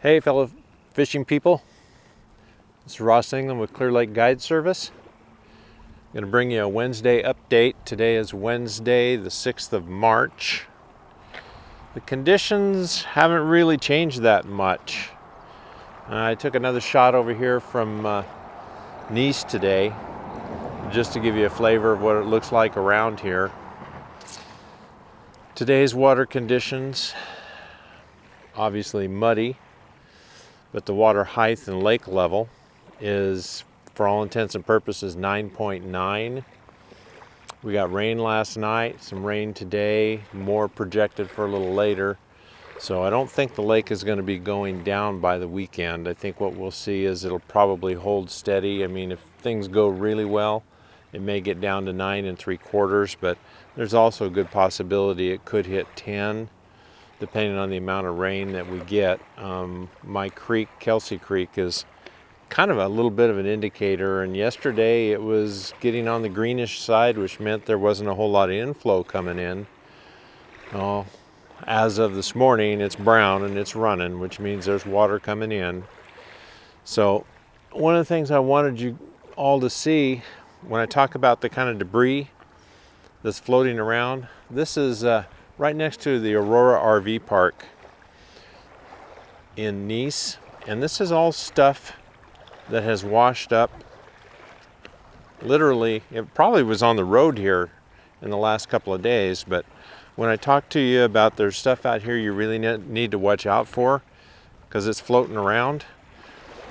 Hey fellow fishing people, this is Ross England with Clear Lake Guide Service. I'm going to bring you a Wednesday update. Today is Wednesday the 6th of March. The conditions haven't really changed that much. I took another shot over here from Nice today just to give you a flavor of what it looks like around here. Today's water conditions, obviously muddy, but the water height and lake level is, for all intents and purposes, 9.9. We got rain last night, some rain today, more projected for a little later. So I don't think the lake is going to be going down by the weekend. I think what we'll see is it'll probably hold steady. I mean, if things go really well, it may get down to 9 3/4, but there's also a good possibility it could hit 10. Depending on the amount of rain that we get. My creek, Kelsey Creek, is kind of a little bit of an indicator, and yesterday it was getting on the greenish side, which meant there wasn't a whole lot of inflow coming in. Well, as of this morning, it's brown and it's running, which means there's water coming in. So one of the things I wanted you all to see when I talk about the kind of debris that's floating around, this is right next to the Aurora RV Park in Nice, and this is all stuff that has washed up. Literally, it probably was on the road here in the last couple of days, but when I talk to you about there's stuff out here you really need to watch out for because it's floating around,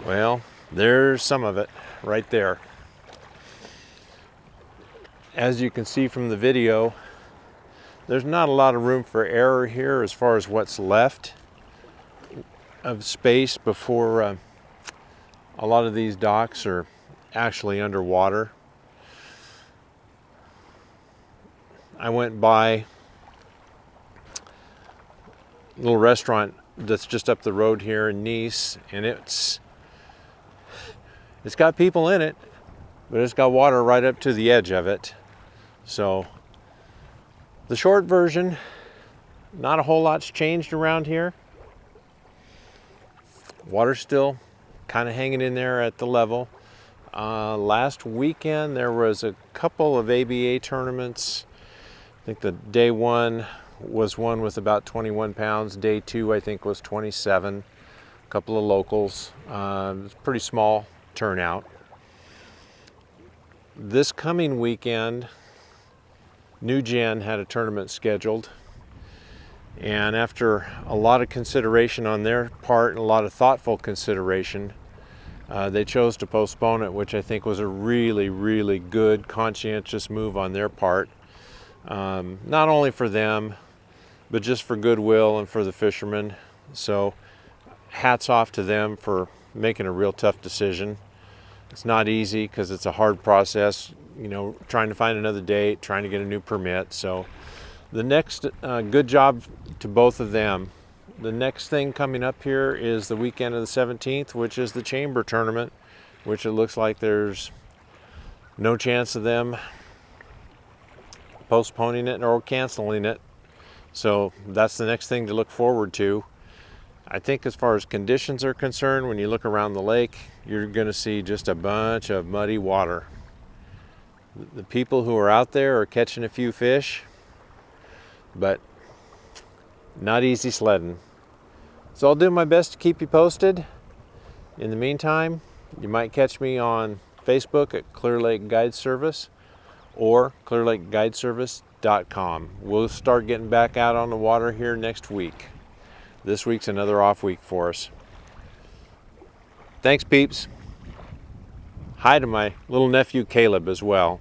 well, there's some of it right there. As you can see from the video, there's not a lot of room for error here as far as what's left of space before a lot of these docks are actually underwater. I went by a little restaurant that's just up the road here in Nice, and it's got people in it, but it's got water right up to the edge of it. So the short version, not a whole lot's changed around here. Water's still kind of hanging in there at the level. Last weekend there was a couple of ABA tournaments. I think the day one was one with about 21 pounds. Day two I think was 27. A couple of locals. It was a pretty small turnout. This coming weekend, New Gen had a tournament scheduled, and after a lot of consideration on their part and a lot of thoughtful consideration, they chose to postpone it, which I think was a really, really good, conscientious move on their part. Not only for them, but just for goodwill and for the fishermen. So hats off to them for making a real tough decision. It's not easy because it's a hard process, you know, trying to find another date, trying to get a new permit. So the next, good job to both of them. The next thing coming up here is the weekend of the 17th, which is the Chamber Tournament, which it looks like there's no chance of them postponing it or canceling it. So that's the next thing to look forward to. I think as far as conditions are concerned, when you look around the lake, you're going to see just a bunch of muddy water. The people who are out there are catching a few fish, but not easy sledding. So I'll do my best to keep you posted. In the meantime, you might catch me on Facebook at Clear Lake Guide Service or clearlakeguideservice.com. We'll start getting back out on the water here next week. This week's another off week for us. Thanks, peeps. Hi to my little nephew Caleb as well.